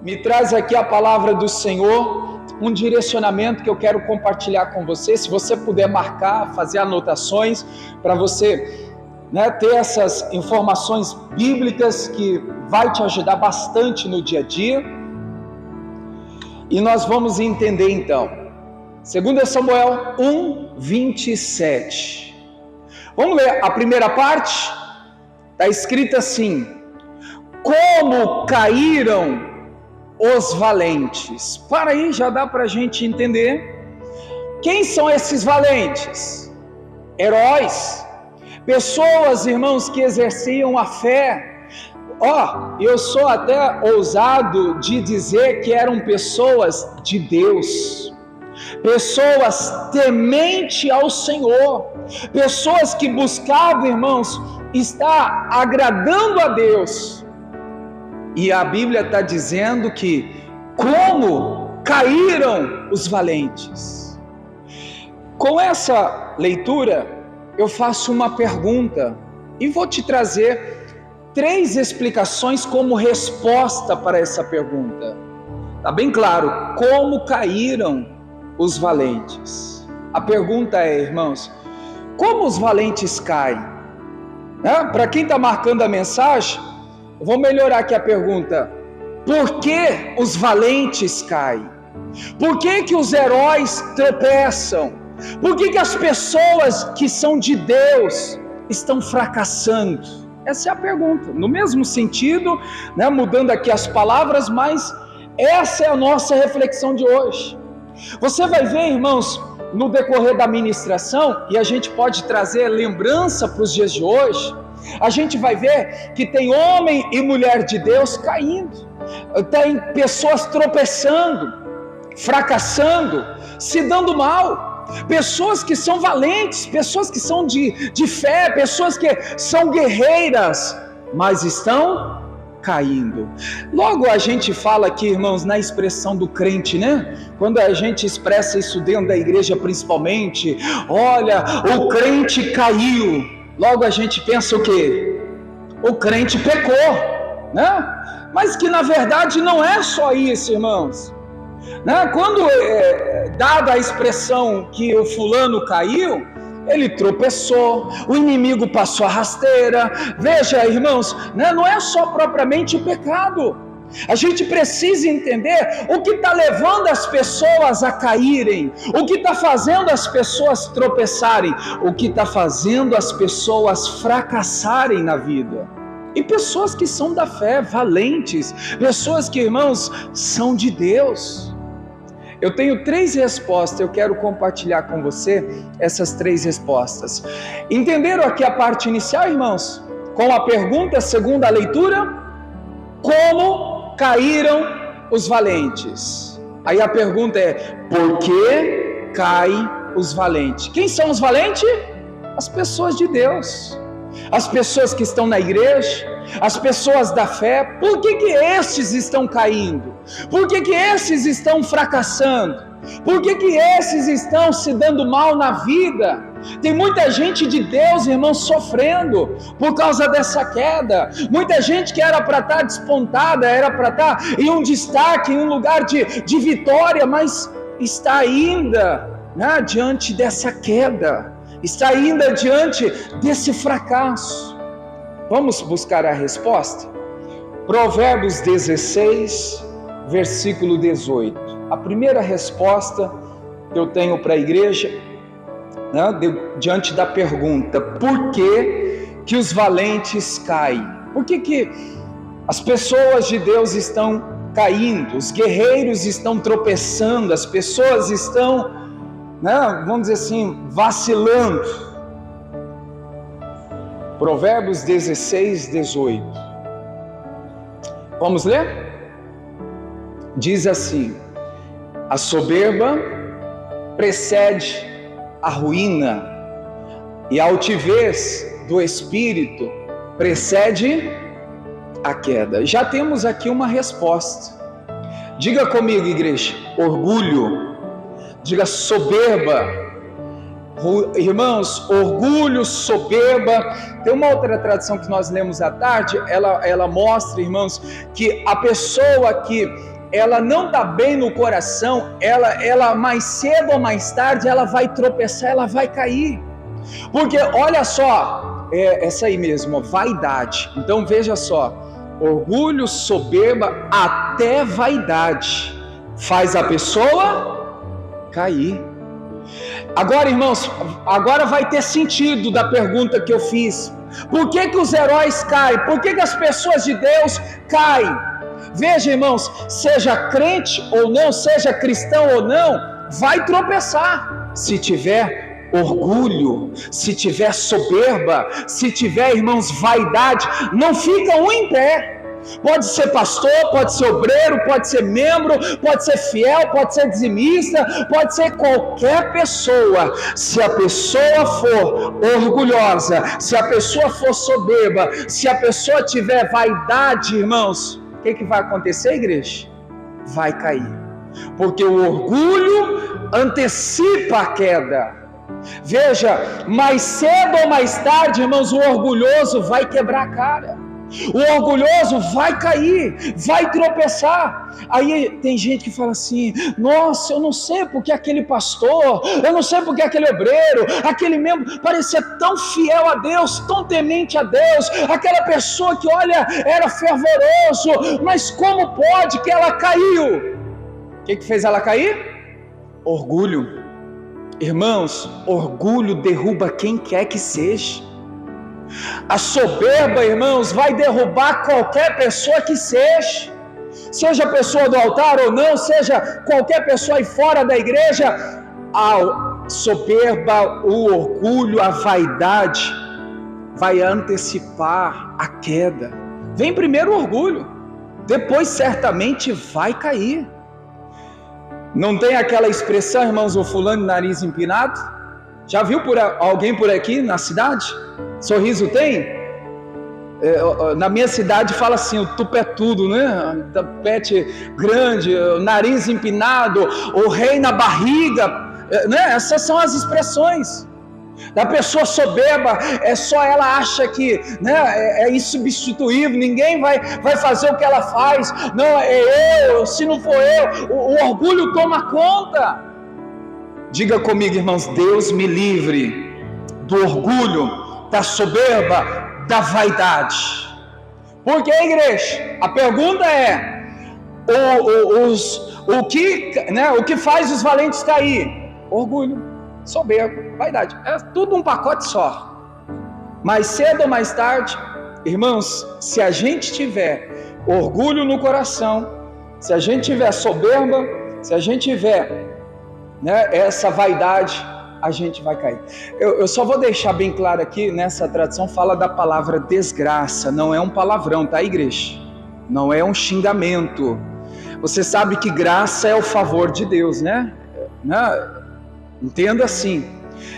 me traz aqui a palavra do Senhor, um direcionamento que eu quero compartilhar com você. Se você puder marcar, fazer anotações para você, ter essas informações bíblicas que vai te ajudar bastante no dia a dia. E nós vamos entender então, 2 Samuel 1:27. Vamos ler a primeira parte? Está escrito assim: como caíram os valentes. Para aí já dá para a gente entender quem são esses valentes. Heróis, pessoas, irmãos, que exerciam a fé. Eu sou até ousado de dizer que eram pessoas de Deus, pessoas temente ao Senhor, pessoas que buscavam, irmãos, estar agradando a Deus. E a Bíblia está dizendo que como caíram os valentes. Com essa leitura, eu faço uma pergunta e vou te trazer 3 explicações como resposta para essa pergunta. Está bem claro, como caíram os valentes. A pergunta é, irmãos, como os valentes caem? Para quem está marcando a mensagem, eu vou melhorar aqui a pergunta: por que os valentes caem? Por que os heróis tropeçam? Por que as pessoas que são de Deus estão fracassando? Essa é a pergunta, no mesmo sentido, mudando aqui as palavras, mas essa é a nossa reflexão de hoje. Você vai ver, irmãos, no decorrer da ministração, e a gente pode trazer lembrança para os dias de hoje, a gente vai ver que tem homem e mulher de Deus caindo, tem pessoas tropeçando, fracassando, se dando mal, pessoas que são valentes, pessoas que são de fé, pessoas que são guerreiras, mas estão caindo. Logo a gente fala aqui, irmãos, na expressão do crente, quando a gente expressa isso dentro da igreja principalmente, olha, o crente caiu. Logo a gente pensa o quê? O crente pecou, Mas que na verdade não é só isso, irmãos. Quando dada a expressão que o fulano caiu, ele tropeçou, o inimigo passou a rasteira. Veja, irmãos, não é só propriamente o pecado. A gente precisa entender o que está levando as pessoas a caírem, o que está fazendo as pessoas tropeçarem, o que está fazendo as pessoas fracassarem na vida. E pessoas que são da fé, valentes, pessoas que, irmãos, são de Deus. Eu tenho 3 respostas, eu quero compartilhar com você essas 3 respostas. Entenderam aqui a parte inicial, irmãos? Com a pergunta, segundo a leitura, como caíram os valentes? Aí a pergunta é, por que caem os valentes? Quem são os valentes? As pessoas de Deus, as pessoas que estão na igreja, as pessoas da fé. Por que esses estão caindo? Por que esses estão fracassando? Por que esses estão se dando mal na vida? Tem muita gente de Deus, irmãos, sofrendo por causa dessa queda. Muita gente que era para estar despontada, era para estar em um destaque, em um lugar de vitória, mas está ainda diante dessa queda, está ainda diante desse fracasso. Vamos buscar a resposta? Provérbios 16, versículo 18. A primeira resposta que eu tenho para a igreja, diante da pergunta, por que os valentes caem? Por que as pessoas de Deus estão caindo? Os guerreiros estão tropeçando, as pessoas estão, vamos dizer assim, vacilando. Provérbios 16, 18. Vamos ler? Diz assim: a soberba precede a ruína, e a altivez do espírito precede a queda. Já temos aqui uma resposta. Diga comigo, igreja: orgulho. Diga soberba. Irmãos, orgulho, soberba. Tem uma outra tradução que nós lemos à tarde, ela mostra, irmãos, que a pessoa que ela não está bem no coração, ela mais cedo ou mais tarde, ela vai tropeçar, ela vai cair. Porque olha só, essa aí mesmo, vaidade. Então veja só, orgulho, soberba, até vaidade faz a pessoa cair. Agora, irmãos, agora vai ter sentido da pergunta que eu fiz. Por que os heróis caem? Por que as pessoas de Deus caem? Veja, irmãos, seja crente ou não, seja cristão ou não, vai tropeçar. Se tiver orgulho, se tiver soberba, se tiver, irmãos, vaidade, não fica um em pé. Pode ser pastor, pode ser obreiro, pode ser membro, pode ser fiel, pode ser dizimista, pode ser qualquer pessoa. Se a pessoa for orgulhosa, se a pessoa for soberba, se a pessoa tiver vaidade, irmãos, o que vai acontecer, igreja? Vai cair. Porque o orgulho antecipa a queda. Veja, mais cedo ou mais tarde, irmãos, o orgulhoso vai quebrar a cara. O orgulhoso vai cair, vai tropeçar. Aí tem gente que fala assim: nossa, eu não sei porque aquele pastor, eu não sei porque aquele obreiro, aquele membro parecia tão fiel a Deus, tão temente a Deus, aquela pessoa que, olha, era fervoroso, mas como pode que ela caiu? O que fez ela cair? Orgulho. Irmãos, orgulho derruba quem quer que seja. A soberba, irmãos, vai derrubar qualquer pessoa que seja a pessoa do altar ou não, seja qualquer pessoa aí fora da igreja. A soberba, o orgulho, a vaidade vai antecipar a queda. Vem primeiro o orgulho, depois certamente vai cair. Não tem aquela expressão, irmãos, o fulano de nariz empinado? Já viu alguém por aqui na cidade? Sorriso tem? Na minha cidade fala assim, o tupetudo, né? Tapete grande, nariz empinado, o rei na barriga, né? Essas são as expressões. Da pessoa soberba, só ela acha que, né, é insubstituível, ninguém vai fazer o que ela faz. Não, é eu, se não for eu, o orgulho toma conta. Diga comigo, irmãos, Deus me livre do orgulho, da soberba, da vaidade. Porque, igreja, a pergunta é: o que faz os valentes cair? Orgulho, soberba, vaidade. É tudo um pacote só. Mais cedo ou mais tarde, irmãos, se a gente tiver orgulho no coração, se a gente tiver soberba, se a gente tiver, né, essa vaidade, a gente vai cair. Eu só vou deixar bem claro aqui, nessa tradução fala da palavra desgraça, não é um palavrão, tá, igreja? Não é um xingamento. Você sabe que graça é o favor de Deus, né? Entenda assim.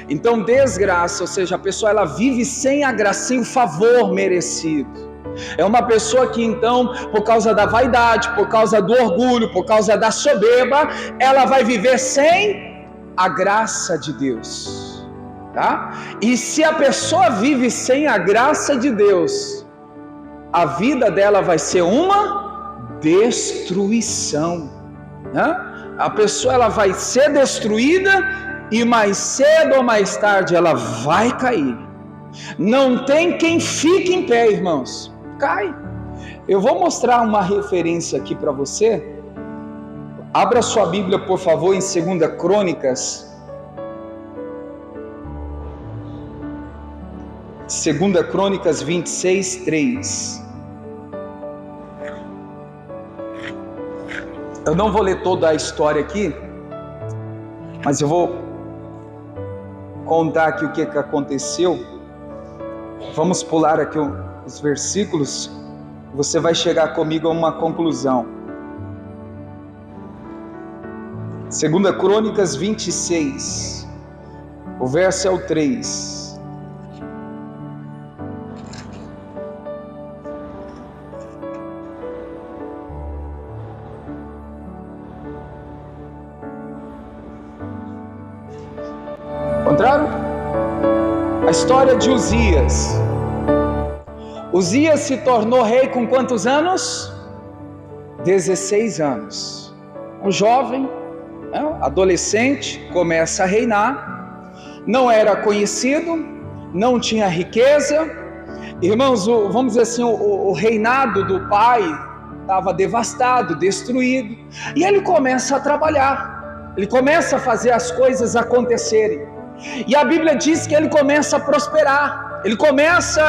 Então, desgraça, ou seja, a pessoa ela vive sem a graça, sem o favor merecido. É uma pessoa que então, por causa da vaidade, por causa do orgulho, por causa da soberba, ela vai viver sem a graça de Deus, tá? E se a pessoa vive sem a graça de Deus, a vida dela vai ser uma destruição, né? A pessoa ela vai ser destruída e mais cedo ou mais tarde ela vai cair. Não tem quem fique em pé, irmãos. Cai. Eu vou mostrar uma referência aqui para você. Abra sua Bíblia, por favor, em 2 Crônicas. 2 Crônicas 26, 3. Eu não vou ler toda a história aqui, mas eu vou contar aqui o que aconteceu. Vamos pular aqui os versículos. Você vai chegar comigo a uma conclusão. 2 Crônicas 26, o verso é o 3. Encontraram? A história de Uzias. Uzias se tornou rei com quantos anos? 16 anos. Um jovem, adolescente, começa a reinar, não era conhecido, não tinha riqueza. Irmãos, vamos dizer assim, o reinado do pai estava devastado, destruído, e ele começa a trabalhar, ele começa a fazer as coisas acontecerem, e a Bíblia diz que ele começa a prosperar, ele começa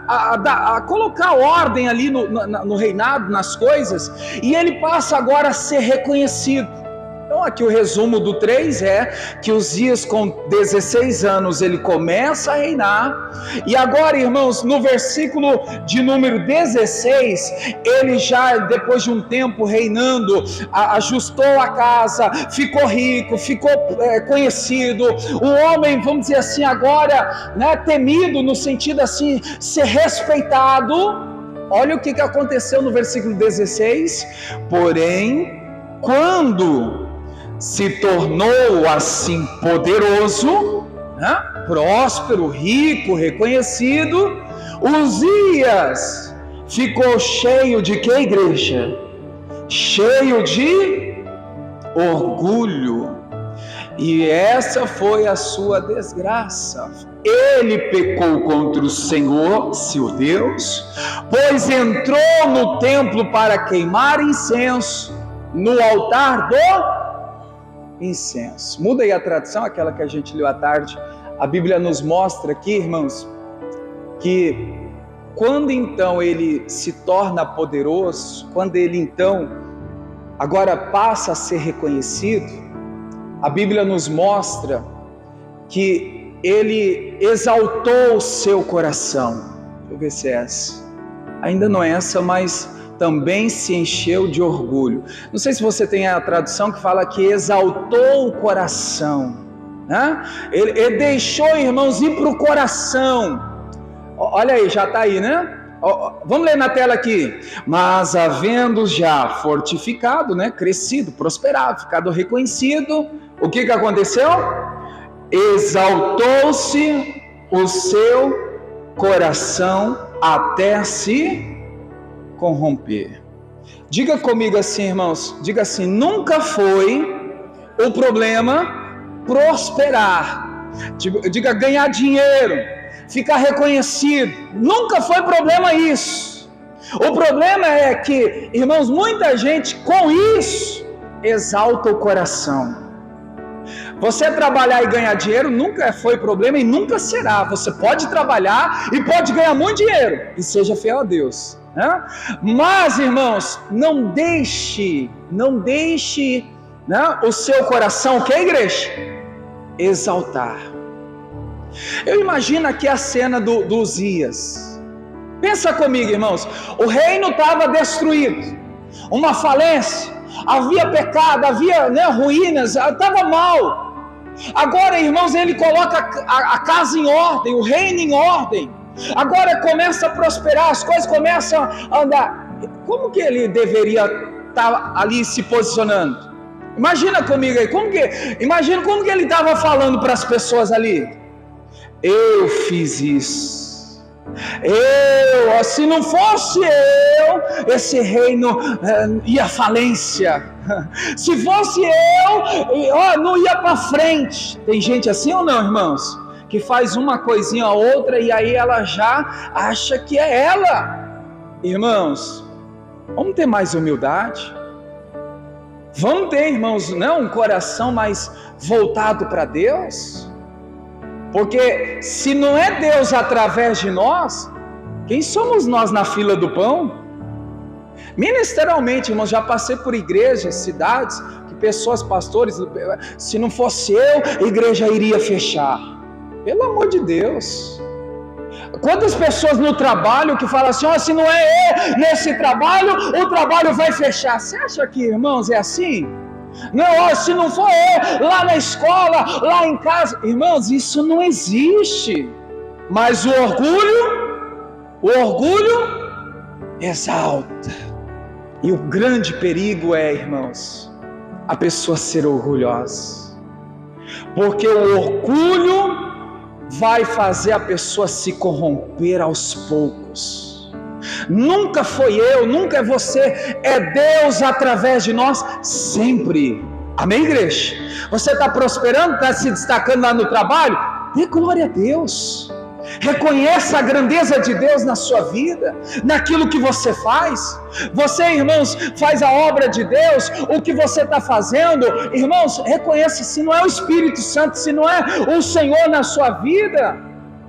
a colocar ordem ali no reinado, nas coisas, e ele passa agora a ser reconhecido. Então aqui o resumo do 3 é que Uzias com 16 anos ele começa a reinar, e agora, irmãos, no versículo de número 16, ele já depois de um tempo reinando, ajustou a casa, ficou rico, ficou conhecido, o homem, vamos dizer assim agora, temido no sentido assim, ser respeitado. Olha o que aconteceu no versículo 16, porém, quando se tornou assim poderoso, próspero, rico, reconhecido, Uzias ficou cheio de que, igreja? Cheio de orgulho, e essa foi a sua desgraça. Ele pecou contra o Senhor, seu Deus, pois entrou no templo para queimar incenso no altar do incenso. Muda aí a tradução, aquela que a gente leu à tarde. A Bíblia nos mostra aqui, irmãos, que quando então ele se torna poderoso, quando ele então agora passa a ser reconhecido, a Bíblia nos mostra que ele exaltou o seu coração. Deixa eu ver se é essa. Ainda não é essa, mas também se encheu de orgulho. Não sei se você tem a tradução que fala que exaltou o coração, né? Ele deixou, irmãos, ir para o coração. Olha aí, já está aí, né? Vamos ler na tela aqui. Mas havendo já fortificado, crescido, prosperado, ficado reconhecido, o que aconteceu? Exaltou-se o seu coração até se corromper. Diga comigo assim, irmãos, diga assim: nunca foi o problema prosperar, diga ganhar dinheiro, ficar reconhecido, nunca foi problema isso. O problema é que, irmãos, muita gente com isso exalta o coração. Você trabalhar e ganhar dinheiro nunca foi problema e nunca será. Você pode trabalhar e pode ganhar muito dinheiro e seja fiel a Deus. Mas, irmãos, não deixe o seu coração, o que, igreja? Exaltar. Eu imagino aqui a cena do Uzias. Pensa comigo, irmãos, o reino estava destruído, uma falência, havia pecado, havia ruínas, estava mal. Agora, irmãos, ele coloca a casa em ordem, o reino em ordem. Agora começa a prosperar, as coisas começam a andar. Como que ele deveria estar ali se posicionando? Imagina comigo aí, imagina como que ele estava falando para as pessoas ali. Eu fiz isso. Se não fosse eu, esse reino ia à falência. Se fosse eu, não ia para frente. Tem gente assim ou não, irmãos? Que faz uma coisinha ou outra e aí ela já acha que é ela. Irmãos, vamos ter mais humildade. Vamos ter, irmãos, um coração mais voltado para Deus. Porque se não é Deus através de nós, quem somos nós na fila do pão? Ministerialmente, irmãos, já passei por igrejas, cidades, que pessoas, pastores, se não fosse eu, a igreja iria fechar. Pelo amor de Deus. Quantas pessoas no trabalho que falam assim: se não é eu nesse trabalho, o trabalho vai fechar. Você acha que, irmãos, é assim? Não, se não for eu lá na escola, lá em casa. Irmãos, isso não existe. Mas o orgulho exalta. E o grande perigo é, irmãos, a pessoa ser orgulhosa. Porque o orgulho vai fazer a pessoa se corromper aos poucos. Nunca foi eu, nunca é você, é Deus através de nós, sempre. Amém, igreja? Você está prosperando, está se destacando lá no trabalho? Dê glória a Deus. Reconheça a grandeza de Deus na sua vida, naquilo que você faz. Você, irmãos, faz a obra de Deus, o que você está fazendo, irmãos, reconheça. Se não é o Espírito Santo, se não é o Senhor na sua vida,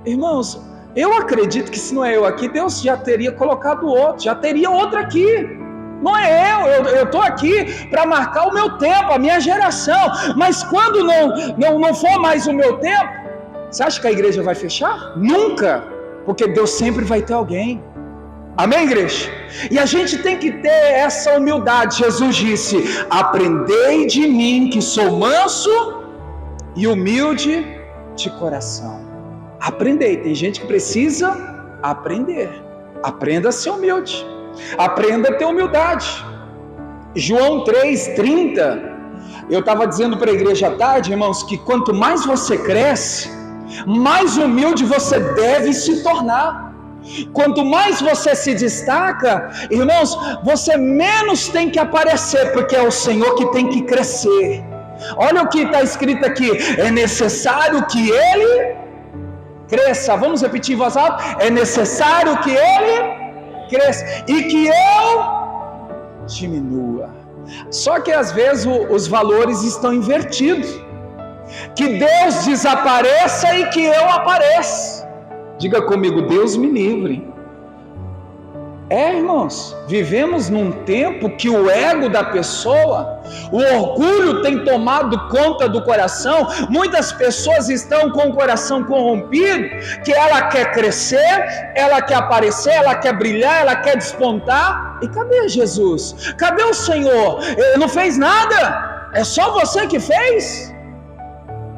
irmãos, eu acredito que se não é eu aqui, Deus já teria colocado outro, já teria outro aqui. Não é eu estou aqui para marcar o meu tempo, a minha geração, mas quando não for mais o meu tempo, você acha que a igreja vai fechar? Nunca, porque Deus sempre vai ter alguém. Amém, igreja? E a gente tem que ter essa humildade. Jesus disse: aprendei de mim que sou manso e humilde de coração. Aprendei, tem gente que precisa aprender. Aprenda a ser humilde, aprenda a ter humildade. João 3,30, eu estava dizendo para a igreja à tarde, irmãos, que quanto mais você cresce, mais humilde você deve se tornar. Quanto mais você se destaca, irmãos, você menos tem que aparecer, porque é o Senhor que tem que crescer. Olha o que está escrito aqui: é necessário que Ele cresça. Vamos repetir em voz alta: é necessário que Ele cresça e que eu diminua. Só que às vezes os valores estão invertidos. Que Deus desapareça e que eu apareça. Diga comigo: Deus me livre. Irmãos, vivemos num tempo que o ego da pessoa, o orgulho tem tomado conta do coração. Muitas pessoas estão com o coração corrompido, que ela quer crescer, ela quer aparecer, ela quer brilhar, ela quer despontar. E cadê Jesus? Cadê o Senhor? Ele não fez nada, é só você que fez.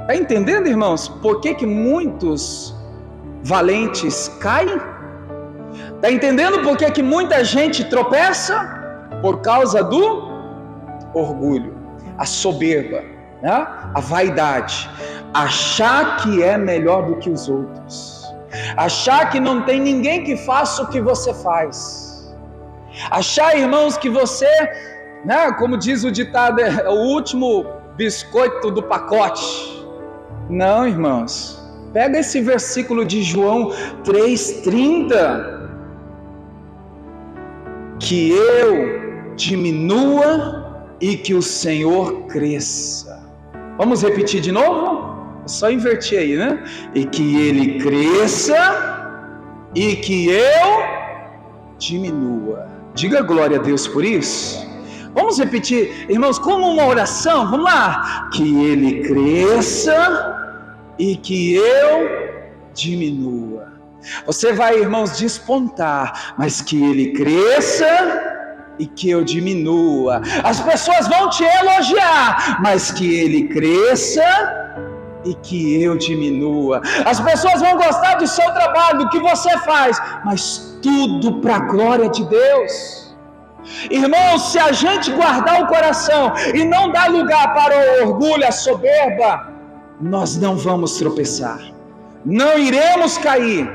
Está entendendo, irmãos, por que muitos valentes caem? Está entendendo por que muita gente tropeça? Por causa do orgulho, a soberba, né? A vaidade, achar que é melhor do que os outros, achar que não tem ninguém que faça o que você faz, achar, irmãos, que você, né, como diz o ditado, é o último biscoito do pacote. Não, irmãos, pega esse versículo de João 3,30, que eu diminua e que o Senhor cresça. Vamos repetir de novo? É só inverter aí, né? E que Ele cresça e que eu diminua. Diga glória a Deus por isso. Vamos repetir, irmãos, como uma oração, vamos lá. Que Ele cresça e que eu diminua. Você vai, irmãos, despontar, mas que Ele cresça e que eu diminua. As pessoas vão te elogiar, mas que Ele cresça e que eu diminua. As pessoas vão gostar do seu trabalho, do que você faz, mas tudo para a glória de Deus. Irmãos, se a gente guardar o coração e não dar lugar para o orgulho, a soberba, nós não vamos tropeçar, não iremos cair.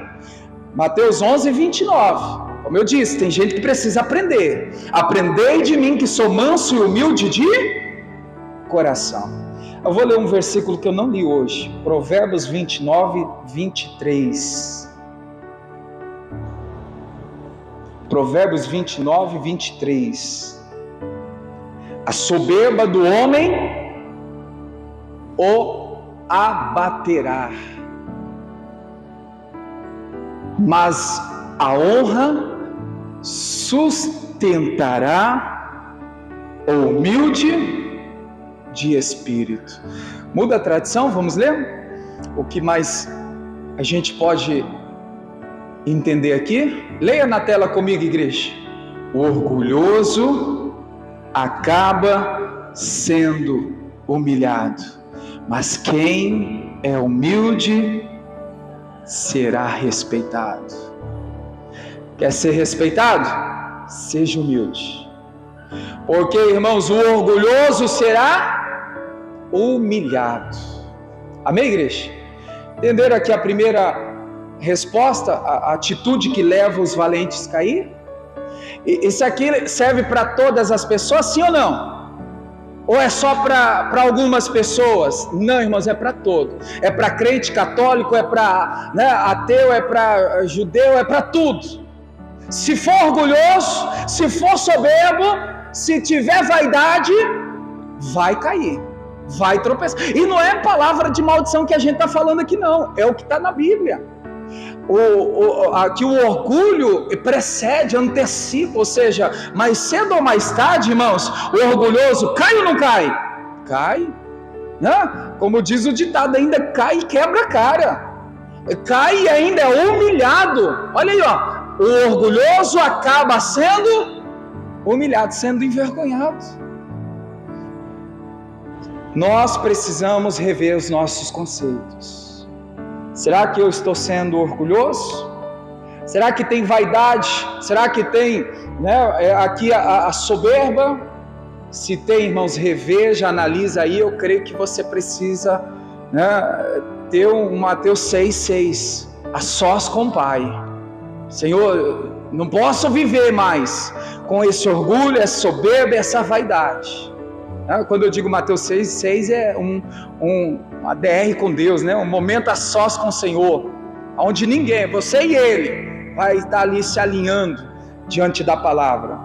Mateus 11:29, como eu disse, tem gente que precisa aprender. Aprendei de mim que sou manso e humilde de coração. Eu vou ler um versículo que eu não li hoje, Provérbios 29:23. Provérbios 29:23. A soberba do homem o abaterá, mas a honra sustentará o humilde de espírito. Muda a tradição, vamos ler? O que mais a gente pode entender aqui? Leia na tela comigo, igreja. O orgulhoso acaba sendo humilhado, mas quem é humilde será respeitado. Quer ser respeitado? Seja humilde. Porque, irmãos, o orgulhoso será humilhado. Amém, igreja? Entenderam aqui a primeira resposta, a atitude que leva os valentes a cair? Isso aqui serve para todas as pessoas, sim ou não? Ou é só para algumas pessoas? Não, irmãos, é para todos. É para crente católico, é para ateu, é para judeu, é para tudo. Se for orgulhoso, se for soberbo, se tiver vaidade, vai cair, vai tropeçar. E não é palavra de maldição que a gente está falando aqui, não. É o que está na Bíblia. Aqui o orgulho precede, antecipa, ou seja, mais cedo ou mais tarde, irmãos, o orgulhoso cai ou não cai? Cai, né? Como diz o ditado, ainda cai e quebra a cara, cai e ainda é humilhado. Olha aí, ó, o orgulhoso acaba sendo humilhado, sendo envergonhado. Nós precisamos rever os nossos conceitos. Será que eu estou sendo orgulhoso? Será que tem vaidade? Será que tem aqui a soberba? Se tem, irmãos, reveja, analisa aí. Eu creio que você precisa ter um Mateus 6,6, a sós com o Pai. Senhor, não posso viver mais com esse orgulho, essa soberba, essa vaidade. Quando eu digo Mateus 6,6 é uma DR com Deus, um momento a sós com o Senhor, onde ninguém, você e Ele, vai estar ali se alinhando diante da palavra.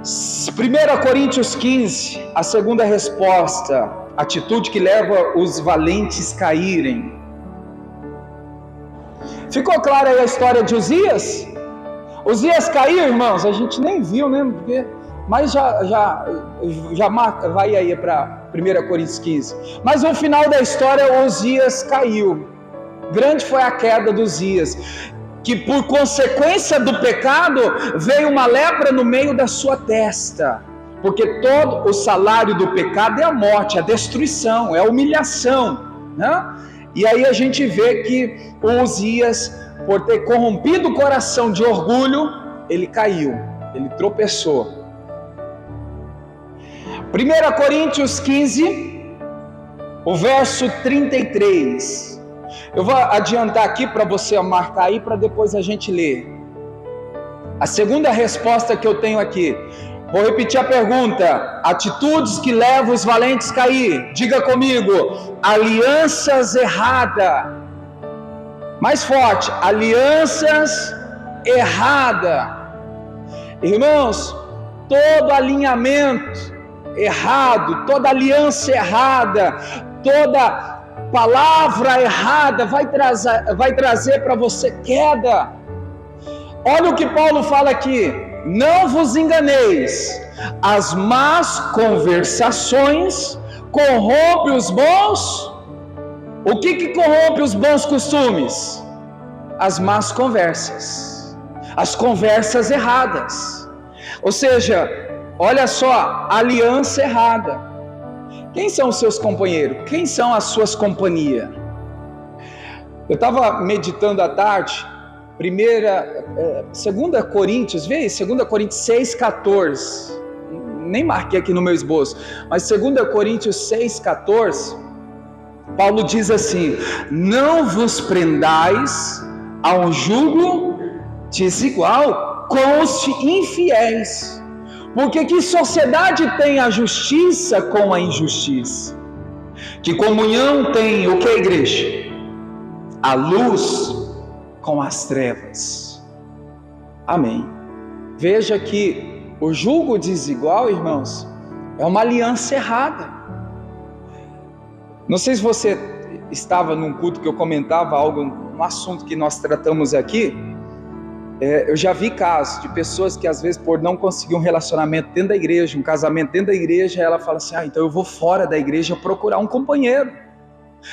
1 Coríntios 15, a segunda resposta, atitude que leva os valentes a caírem. Ficou clara aí a história de Uzias? Uzias caiu, irmãos? A gente nem viu, mas já marca, vai aí para 1 Coríntios 15. Mas no final da história, Uzias caiu. Grande foi a queda de Uzias, que por consequência do pecado, veio uma lepra no meio da sua testa. Porque todo o salário do pecado é a morte, a destruição, é a humilhação, E aí a gente vê que Uzias, por ter corrompido o coração de orgulho, ele caiu, ele tropeçou. 1 Coríntios 15, o verso 33. Eu vou adiantar aqui para você marcar aí, para depois a gente ler. A segunda resposta que eu tenho aqui. Vou repetir a pergunta. Atitudes que levam os valentes a cair. Diga comigo. Alianças erradas. Mais forte. Alianças erradas. Irmãos, todo alinhamento errado, toda aliança errada, toda palavra errada vai trazer para você queda. Olha o que Paulo fala aqui: não vos enganeis, as más conversações corrompem os bons. O que corrompe os bons costumes? As más conversas, as conversas erradas. Ou seja, olha só, aliança errada. Quem são os seus companheiros? Quem são as suas companhias? Eu estava meditando à tarde, 2 Coríntios, vê aí, 2 Coríntios 6,14. Nem marquei aqui no meu esboço, mas 2 Coríntios 6,14, Paulo diz assim: não vos prendais a um jugo desigual com os infiéis. Porque que sociedade tem a justiça com a injustiça? Que comunhão tem o que, igreja? A luz com as trevas. Amém. Veja que o jugo desigual, irmãos, é uma aliança errada. Não sei se você estava num culto que eu comentava algo, um assunto que nós tratamos aqui. Eu já vi casos de pessoas que às vezes, por não conseguir um relacionamento dentro da igreja, um casamento dentro da igreja, ela fala assim: então eu vou fora da igreja procurar um companheiro.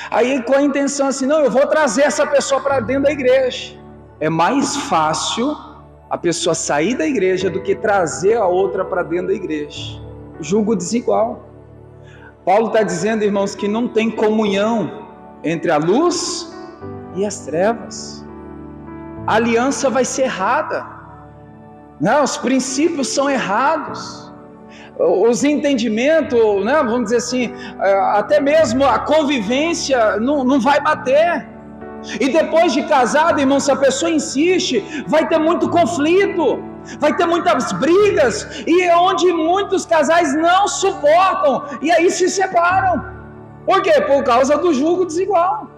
Aí com a intenção assim: não, eu vou trazer essa pessoa para dentro da igreja. É mais fácil a pessoa sair da igreja do que trazer a outra para dentro da igreja. Julgo desigual. Paulo está dizendo, irmãos, que não tem comunhão entre a luz e as trevas. A aliança vai ser errada, os princípios são errados, os entendimentos, vamos dizer assim, até mesmo a convivência não vai bater. E depois de casado, irmão, se a pessoa insiste, vai ter muito conflito, vai ter muitas brigas, e é onde muitos casais não suportam, e aí se separam. Por quê? Por causa do jugo desigual.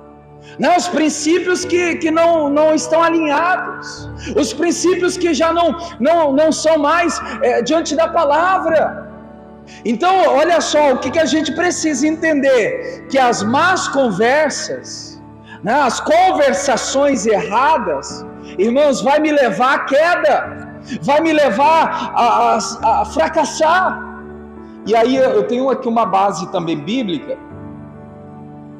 Não, os princípios que não estão alinhados, os princípios que já não são mais diante da palavra. Então, olha só, o que a gente precisa entender, que as más conversas, né, as conversações erradas, irmãos, vai me levar à queda, vai me levar a fracassar. E aí eu tenho aqui uma base também bíblica,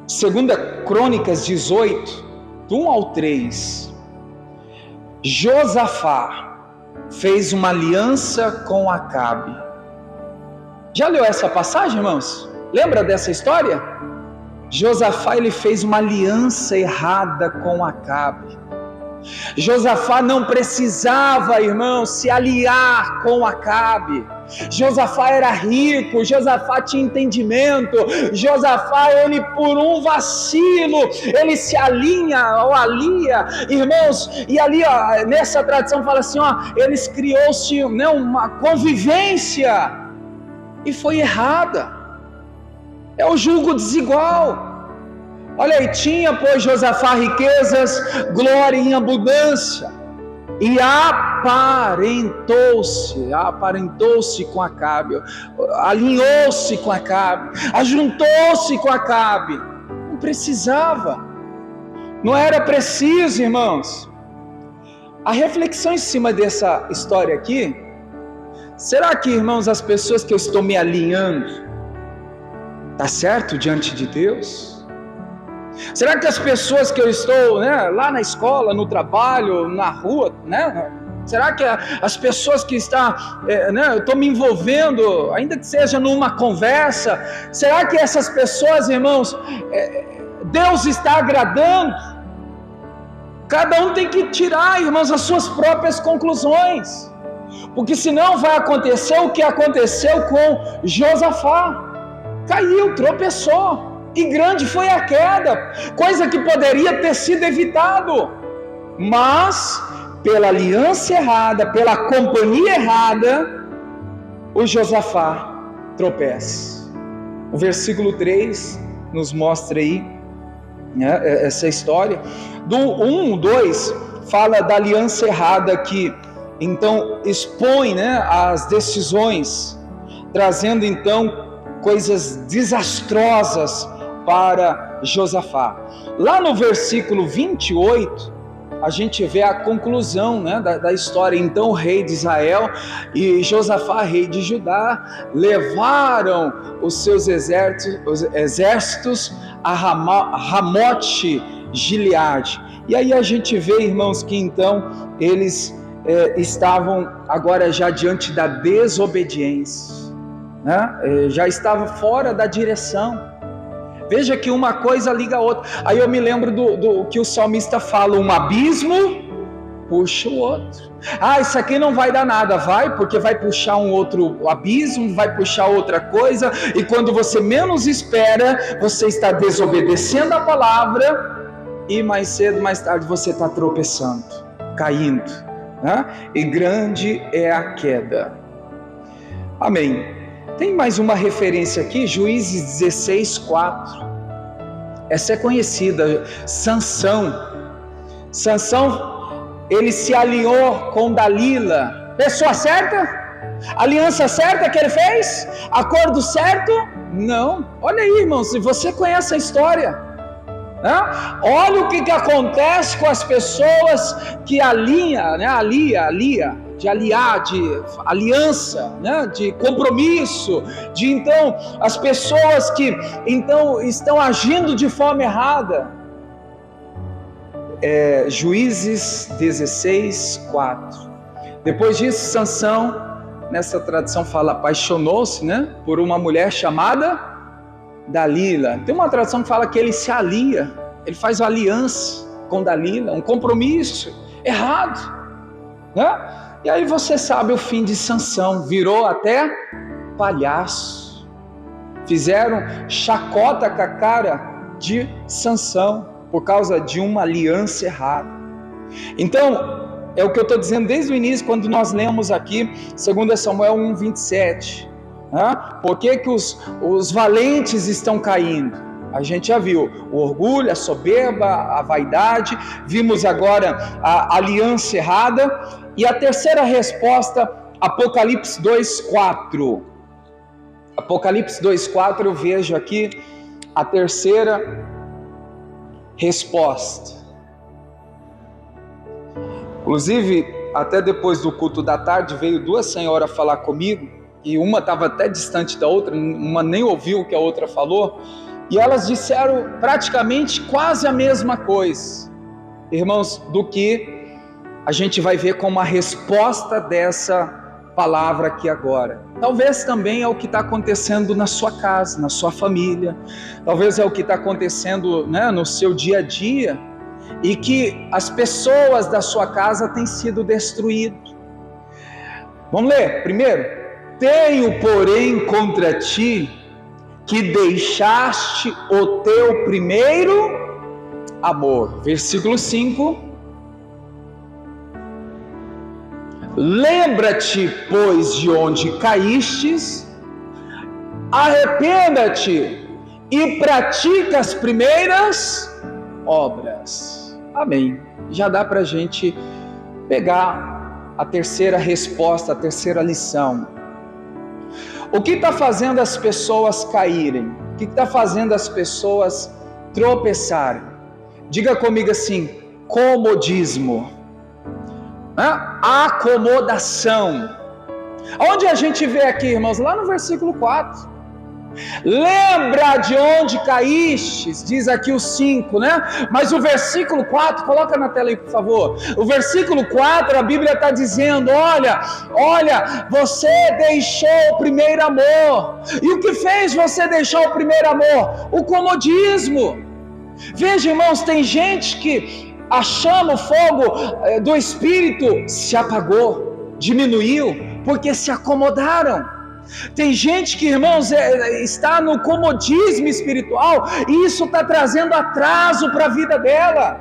2 Crônicas 18, do 1 ao 3. Josafá fez uma aliança com Acabe. Já leu essa passagem, irmãos? Lembra dessa história? Josafá, ele fez uma aliança errada com Acabe. Josafá não precisava, irmão, se aliar com Acabe. Josafá era rico, Josafá tinha entendimento. Josafá, ele por um vacilo, ele se alinha ou alia, irmãos, e ali ó, nessa tradição fala assim, ó, eles criou-se, né, uma convivência e foi errada. É o julgo desigual. Olha aí, tinha, pois, Josafá riquezas, glória em abundância, e aparentou-se com Acabe, alinhou-se com Acabe, ajuntou-se com Acabe. Não precisava, não era preciso, irmãos. A reflexão em cima dessa história aqui, será que, irmãos, as pessoas que eu estou me alinhando, está certo diante de Deus? Será que as pessoas que eu estou, né, lá na escola, no trabalho, na rua, né, será que as pessoas que estão, né, eu estou me envolvendo, ainda que seja numa conversa, será que essas pessoas, irmãos, Deus está agradando? Cada um tem que tirar, irmãos, as suas próprias conclusões, porque senão vai acontecer o que aconteceu com Josafá. Caiu, tropeçou, e grande foi a queda, coisa que poderia ter sido evitado, mas pela aliança errada, pela companhia errada, o Josafá tropeça. O versículo 3 nos mostra aí, né, essa história. Do 1, 2 fala da aliança errada que então expõe, né, as decisões, trazendo então coisas desastrosas para Josafá. Lá no versículo 28, a gente vê a conclusão, né, da história. Então o rei de Israel e Josafá, rei de Judá, levaram os seus exércitos a Ramote Gileade. E aí a gente vê, irmãos, que então eles estavam agora já diante da desobediência, né? Já estava fora da direção. Veja que uma coisa liga a outra. Aí eu me lembro do que o salmista fala: um abismo puxa o outro. Isso aqui não vai dar nada. Vai, porque vai puxar um outro abismo, vai puxar outra coisa, e quando você menos espera, você está desobedecendo a palavra, e mais cedo, mais tarde, você está tropeçando, caindo, né? E grande é a queda. Amém. Tem mais uma referência aqui, Juízes 16:4. Essa é conhecida. Sansão, ele se alinhou com Dalila. Pessoa certa? Aliança certa que ele fez? Acordo certo? Não. Olha aí, irmão, se você conhece a história, né? Olha o que acontece com as pessoas que alinham, né? De aliar, de aliança, né? De compromisso, de então as pessoas que então estão agindo de forma errada. Juízes 16:4. Depois disso, Sansão, nessa tradição fala, apaixonou-se, né, por uma mulher chamada Dalila. Tem uma tradução que fala que ele se alia, ele faz uma aliança com Dalila, um compromisso errado, né? E aí você sabe o fim de Sansão, virou até palhaço. Fizeram chacota com a cara de Sansão. por causa de uma aliança errada. Então, é o que eu estou dizendo desde o início, quando nós lemos aqui 2 Samuel 1:27. Por que os valentes estão caindo? A gente já viu o orgulho, a soberba, a vaidade. Vimos agora a aliança errada. E a terceira resposta, Apocalipse 2:4. Apocalipse 2:4, eu vejo aqui a terceira resposta. Inclusive, até depois do culto da tarde, veio duas senhoras falar comigo, e uma estava até distante da outra, uma nem ouviu o que a outra falou, e elas disseram praticamente quase a mesma coisa, irmãos, do que a gente vai ver como a resposta dessa palavra aqui agora. Talvez também é o que está acontecendo na sua casa, na sua família, talvez é o que está acontecendo, né, no seu dia a dia, e que as pessoas da sua casa têm sido destruídas. Vamos ler primeiro. Tenho, porém, contra ti que deixaste o teu primeiro amor. Versículo 5. Lembra-te, pois, de onde caístes, arrependa-te e pratica as primeiras obras. Amém. Já dá para a gente pegar a terceira resposta, a terceira lição. O que está fazendo as pessoas caírem? O que está fazendo as pessoas tropeçarem? Diga comigo assim: comodismo, acomodação. Onde a gente vê aqui, irmãos? Lá no versículo 4. Lembra de onde caístes, diz aqui o 5, né? Mas o versículo 4, coloca na tela aí, por favor. O versículo 4, a Bíblia está dizendo: olha, você deixou o primeiro amor. E o que fez você deixar o primeiro amor? O comodismo. Veja, irmãos, tem gente que a chama, o fogo do Espírito se apagou, diminuiu, porque se acomodaram. Tem gente que, irmãos, está no comodismo espiritual, e isso está trazendo atraso para a vida dela.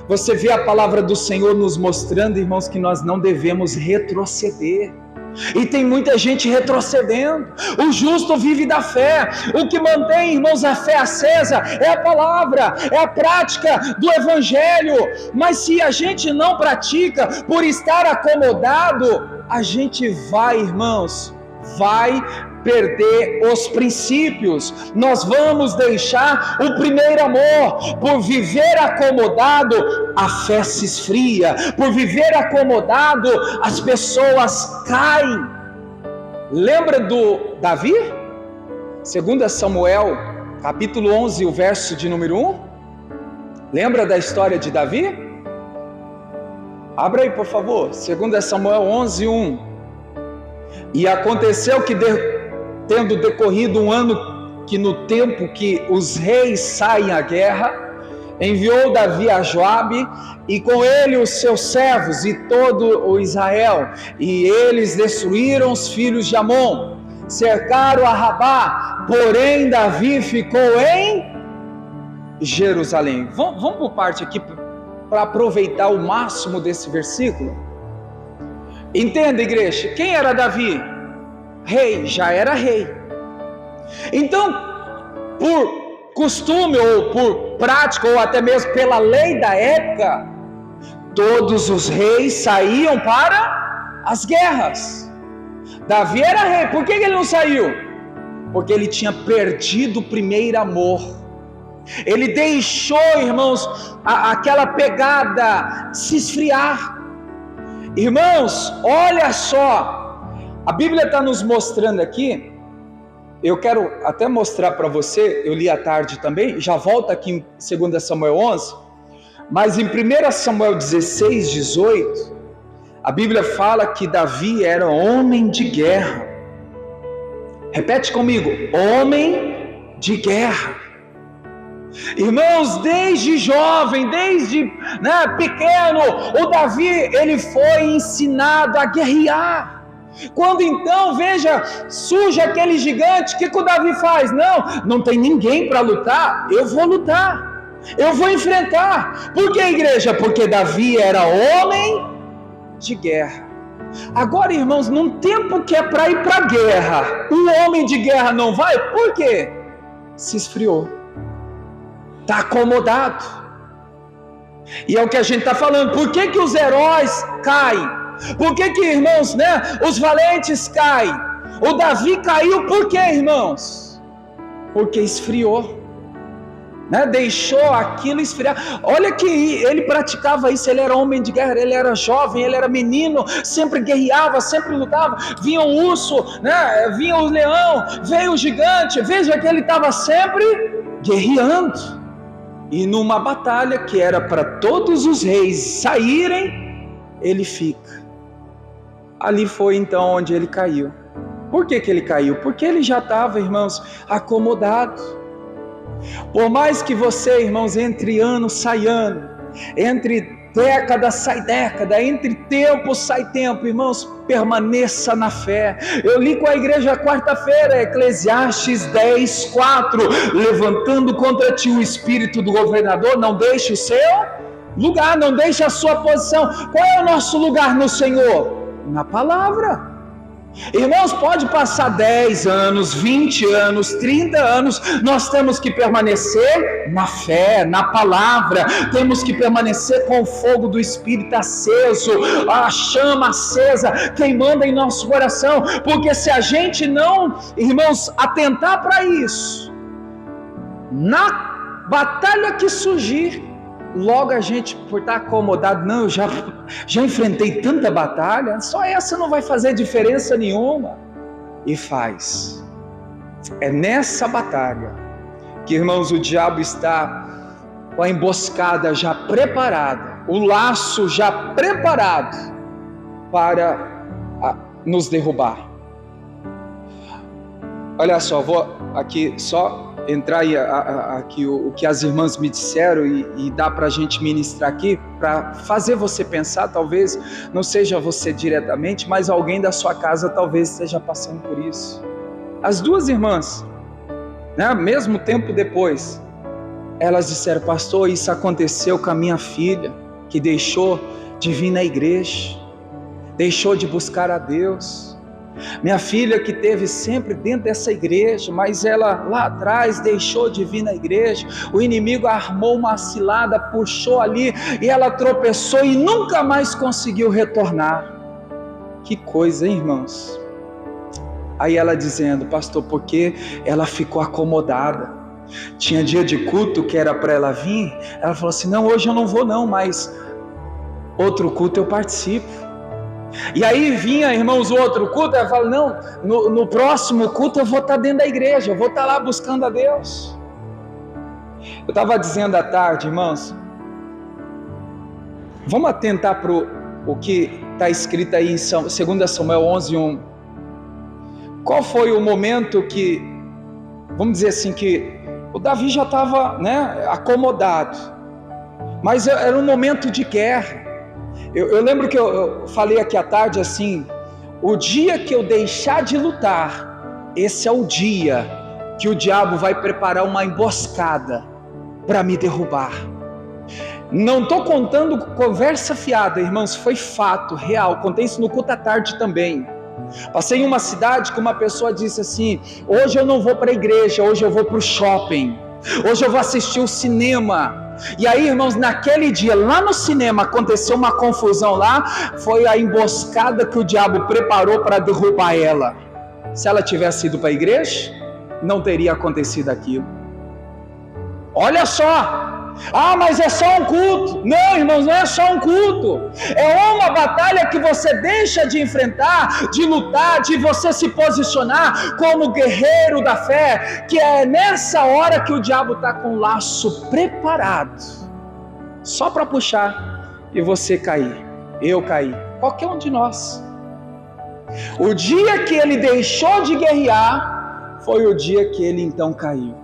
Você vê a palavra do Senhor nos mostrando, irmãos, que nós não devemos retroceder. E tem muita gente retrocedendo. O justo vive da fé. O que mantém, irmãos, a fé acesa é a palavra, é a prática do Evangelho. Mas se a gente não pratica por estar acomodado, a gente vai, irmãos, vai perder os princípios. Nós vamos deixar o primeiro amor. Por viver acomodado, a fé se esfria. Por viver acomodado, as pessoas caem. Lembra do Davi? 2 Samuel, capítulo 11, o verso de número 1. Lembra da história de Davi? Abra aí, por favor. 2 Samuel 11, 1. E aconteceu que, tendo decorrido um ano, que no tempo que os reis saem à guerra, enviou Davi a Joabe, e com ele os seus servos e todo o Israel, e eles destruíram os filhos de Amon, cercaram a Rabá, porém Davi ficou em Jerusalém. Vamos por parte aqui, para aproveitar o máximo desse versículo. Entenda, igreja, quem era Davi? Rei, já era rei. Então, por costume ou por prática, ou até mesmo pela lei da época, todos os reis saíam para as guerras. Davi era rei. Por que ele não saiu? Porque ele tinha perdido o primeiro amor. Ele deixou, irmãos, aquela pegada se esfriar. Irmãos, olha só, a Bíblia está nos mostrando aqui. Eu quero até mostrar para você, eu li à tarde também, já volto aqui em 2 Samuel 11, mas em 1 Samuel 16, 18, a Bíblia fala que Davi era homem de guerra. Repete comigo: homem de guerra. Irmãos, desde jovem, desde pequeno, o Davi, ele foi ensinado a guerrear. Quando então, veja, surge aquele gigante, o que o Davi faz? Não tem ninguém para lutar, eu vou lutar. Eu vou enfrentar. Por que, igreja? Porque Davi era homem de guerra. Agora, irmãos, num tempo que é para ir para a guerra, o homem de guerra não vai, por quê? Se esfriou, está acomodado. E é o que a gente está falando. Por que que os heróis caem? Por que que, irmãos, os valentes caem? O Davi caiu por quê, irmãos? Porque esfriou. Deixou aquilo esfriar. Olha que ele praticava isso. Ele era homem de guerra, ele era jovem, ele era menino, sempre guerreava, sempre lutava. Vinha o urso, vinha o leão, veio o gigante. Veja que ele estava sempre guerreando. E numa batalha que era para todos os reis saírem, ele fica. Ali foi então onde ele caiu. Por que que ele caiu? Porque ele já estava, irmãos, acomodado. Por mais que você, irmãos, entre ano sai ano, entre década sai década, entre tempo sai tempo, irmãos, permaneça na fé. Eu li com a igreja quarta-feira, Eclesiastes 10:4, levantando contra ti o espírito do governador, não deixe o seu lugar, não deixe a sua posição. Qual é o nosso lugar no Senhor? Na palavra. Irmãos, pode passar 10 anos, 20 anos, 30 anos, nós temos que permanecer na fé, na palavra, temos que permanecer com o fogo do Espírito aceso, a chama acesa, queimando em nosso coração, porque se a gente não, irmãos, atentar para isso, na batalha que surgir, logo a gente, por estar acomodado, não, eu já enfrentei tanta batalha, só essa não vai fazer diferença nenhuma. E faz. É nessa batalha que, irmãos, o diabo está com a emboscada já preparada, o laço já preparado para nos derrubar. Olha só, vou aqui só entrar aqui o que as irmãs me disseram e dá para a gente ministrar aqui, para fazer você pensar, talvez não seja você diretamente, mas alguém da sua casa talvez esteja passando por isso. As duas irmãs, mesmo tempo depois, elas disseram: pastor, isso aconteceu com a minha filha, que deixou de vir na igreja, deixou de buscar a Deus. Minha filha que esteve sempre dentro dessa igreja, mas ela lá atrás deixou de vir na igreja, o inimigo armou uma cilada, puxou ali e ela tropeçou e nunca mais conseguiu retornar. Que coisa, hein, irmãos? Aí ela dizendo: pastor, porque ela ficou acomodada, tinha dia de culto que era para ela vir, ela falou assim: não, hoje eu não vou não, mas outro culto eu participo. E aí vinha, irmãos, o outro culto, ela fala: não, no próximo culto eu vou estar dentro da igreja, eu vou estar lá buscando a Deus. Eu estava dizendo à tarde, irmãos, vamos atentar para o que está escrito aí em 2 Samuel 11:1. Qual foi o momento que, vamos dizer assim, que o Davi já estava acomodado, mas era um momento de guerra. Eu lembro que eu falei aqui à tarde assim: o dia que eu deixar de lutar, esse é o dia que o diabo vai preparar uma emboscada para me derrubar. Não estou contando conversa fiada, irmãos, foi fato, real. Contei isso no culto à tarde também. Passei em uma cidade que uma pessoa disse assim: hoje eu não vou para a igreja, hoje eu vou para o shopping, hoje eu vou assistir o cinema. E aí, irmãos, naquele dia, lá no cinema, aconteceu uma confusão lá, foi a emboscada que o diabo preparou para derrubar ela. Se ela tivesse ido para a igreja, não teria acontecido aquilo. Olha só! Ah, mas é só um culto. Não, irmãos, não é só um culto. É uma batalha que você deixa de enfrentar, de lutar, de você se posicionar como guerreiro da fé, que é nessa hora que o diabo está com o laço preparado, só para puxar e você cair, eu cair, qualquer um de nós. O dia que ele deixou de guerrear, foi o dia que ele então caiu.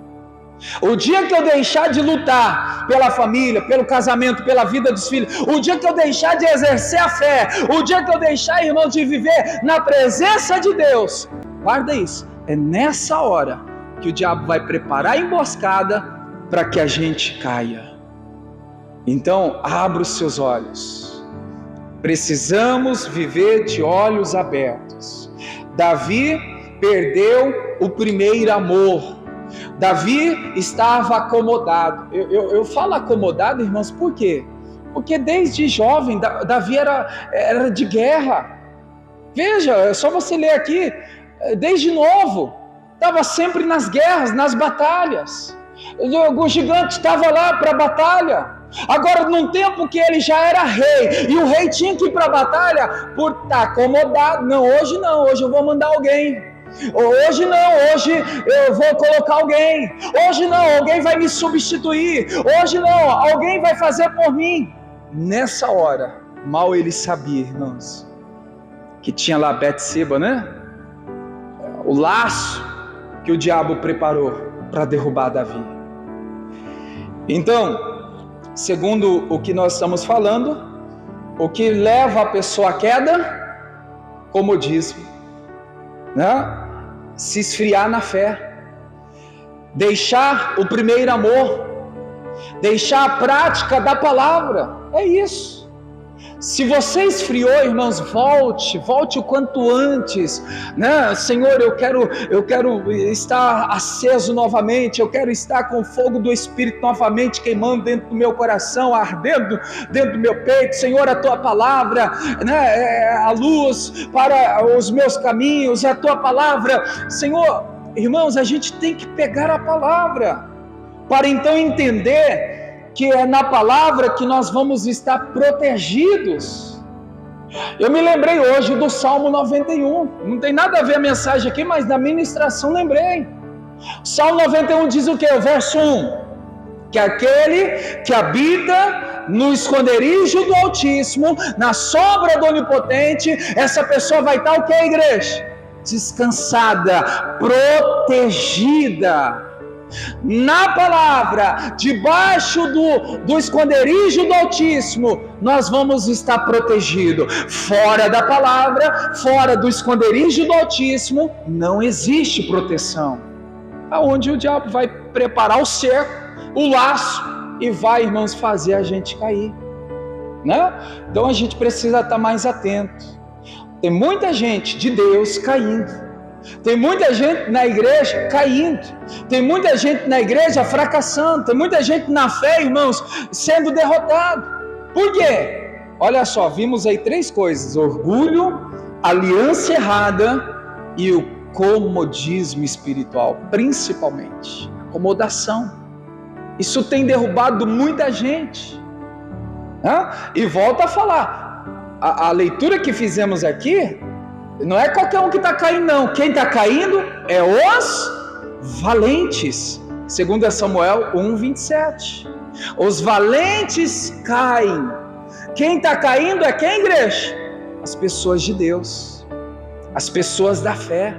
O dia que eu deixar de lutar pela família, pelo casamento, pela vida dos filhos, o dia que eu deixar de exercer a fé, o dia que eu deixar, irmão, de viver na presença de Deus, guarda isso, é nessa hora que o diabo vai preparar a emboscada para que a gente caia. Então, abra os seus olhos. Precisamos viver de olhos abertos. Davi perdeu o primeiro amor. Davi estava acomodado. Eu falo acomodado, irmãos, por quê? Porque desde jovem, Davi era de guerra. Veja, é só você ler aqui. Desde novo, estava sempre nas guerras, nas batalhas. O gigante estava lá para a batalha. Agora, num tempo que ele já era rei, e o rei tinha que ir para a batalha por estar acomodado. Não, hoje eu vou mandar alguém. Hoje não, hoje eu vou colocar alguém. Hoje não, alguém vai me substituir. Hoje não, alguém vai fazer por mim. Nessa hora, mal ele sabia, irmãos, que tinha lá Betseba, né? O laço que o diabo preparou para derrubar Davi. Então, segundo o que nós estamos falando, o que leva a pessoa à queda, comodismo, né? Se esfriar na fé, deixar o primeiro amor, deixar a prática da palavra, é isso. Se você esfriou, irmãos, volte o quanto antes, né? Senhor, eu quero estar aceso novamente, eu quero estar com o fogo do Espírito novamente queimando dentro do meu coração, ardendo dentro do meu peito. Senhor, a tua palavra, né, é a luz para os meus caminhos, a tua palavra. Senhor, irmãos, a gente tem que pegar a palavra para então entender que é na palavra que nós vamos estar protegidos. Eu me lembrei hoje do Salmo 91, não tem nada a ver a mensagem aqui, mas na ministração lembrei. O Salmo 91 diz o que? O verso 1, que aquele que habita no esconderijo do Altíssimo, na sombra do Onipotente, essa pessoa vai estar o que, igreja? Descansada, protegida. Na palavra, debaixo do esconderijo do Altíssimo, nós vamos estar protegidos. Fora da palavra, fora do esconderijo do Altíssimo, não existe proteção. Aonde o diabo vai preparar o cerco, o laço, e vai, irmãos, fazer a gente cair, né? Então a gente precisa estar mais atento. Tem muita gente de Deus caindo. Tem muita gente na igreja caindo, tem muita gente na igreja fracassando, tem muita gente na fé, irmãos, sendo derrotado. Por quê? Olha só, vimos aí 3 coisas: orgulho, aliança errada e o comodismo espiritual, principalmente acomodação. Isso tem derrubado muita gente, né? E volto a falar, a leitura que fizemos aqui, não é qualquer um que está caindo, não. Quem está caindo é os valentes. 2 Samuel 1:27. Os valentes caem. Quem está caindo é quem, igreja? As pessoas de Deus, as pessoas da fé,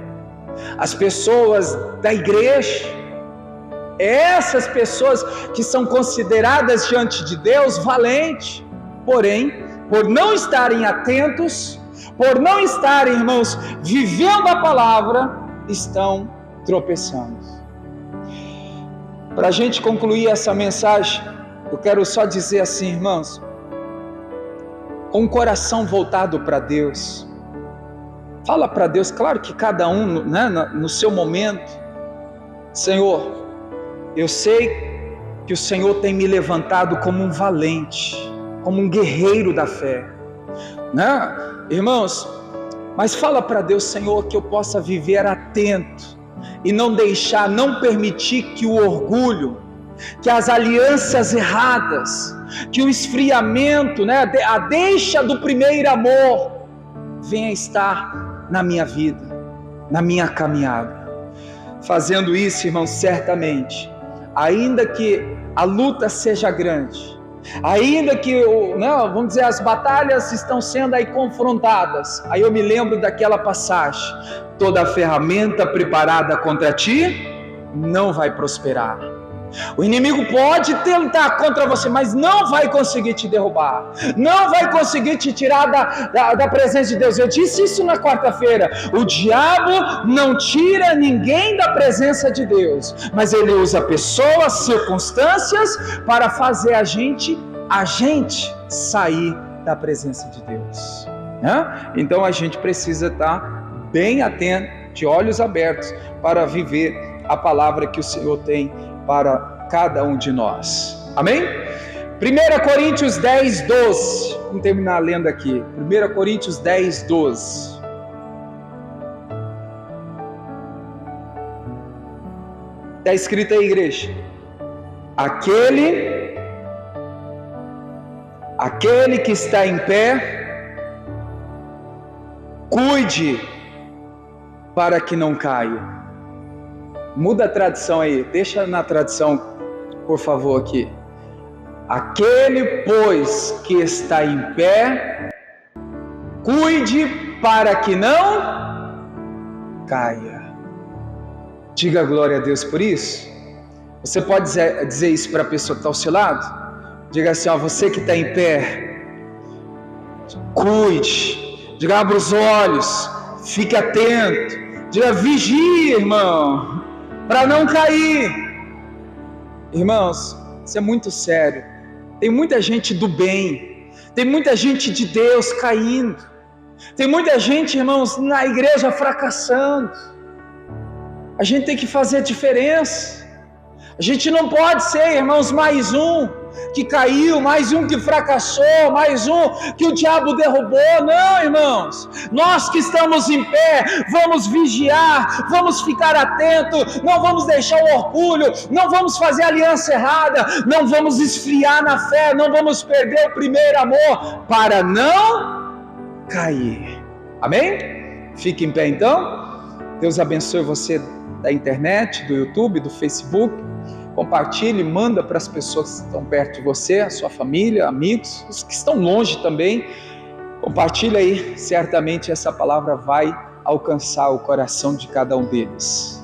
as pessoas da igreja. Essas pessoas que são consideradas diante de Deus valentes, porém, por não estarem atentos, por não estarem, irmãos, vivendo a palavra, estão tropeçando. Para a gente concluir essa mensagem, eu quero só dizer assim, irmãos, com o coração voltado para Deus, fala para Deus, claro que cada um, né, no seu momento. Senhor, eu sei que o Senhor tem me levantado como um valente, como um guerreiro da fé, né? Irmãos, mas fala para Deus, Senhor, que eu possa viver atento e não permitir que o orgulho, que as alianças erradas, que o esfriamento, né, a deixa do primeiro amor venha estar na minha vida, na minha caminhada. Fazendo isso, irmãos, certamente, ainda que a luta seja grande, ainda que, né, vamos dizer, as batalhas estão sendo aí confrontadas, aí eu me lembro daquela passagem: toda ferramenta preparada contra ti não vai prosperar. O inimigo pode tentar contra você, mas não vai conseguir te derrubar, não vai conseguir te tirar da presença de Deus. Eu disse isso na quarta-feira: o diabo não tira ninguém da presença de Deus, mas ele usa pessoas, circunstâncias para fazer a gente a gente sair da presença de Deus, né? Então a gente precisa estar bem atento, de olhos abertos, para viver a palavra que o Senhor tem para cada um de nós. Amém? 1 Coríntios 10, 12. Vamos terminar lendo aqui. 1 Coríntios 10, 12. Está escrito aí, igreja: Aquele que está em pé, cuide para que não caia. Muda a tradução aí, deixa na tradução, por favor, aqui. Aquele, pois, que está em pé, cuide para que não caia. Diga glória a Deus por isso. Você pode dizer isso para a pessoa que está ao seu lado? Diga assim, ó, você que está em pé, cuide. Diga, abra os olhos, fique atento. Diga, vigie, irmão, para não cair. Irmãos, isso é muito sério. Tem muita gente do bem, tem muita gente de Deus caindo, tem muita gente, irmãos, na igreja fracassando. A gente tem que fazer a diferença. A gente não pode ser, irmãos, mais um que caiu, mais um que fracassou, mais um que o diabo derrubou. Não, irmãos, nós que estamos em pé, vamos vigiar, vamos ficar atentos, não vamos deixar o orgulho, não vamos fazer aliança errada, não vamos esfriar na fé, não vamos perder o primeiro amor, para não cair. Amém? Fique em pé então. Deus abençoe você da internet, do YouTube, do Facebook. Compartilhe, manda para as pessoas que estão perto de você, a sua família, amigos, os que estão longe também. Compartilhe aí, certamente essa palavra vai alcançar o coração de cada um deles.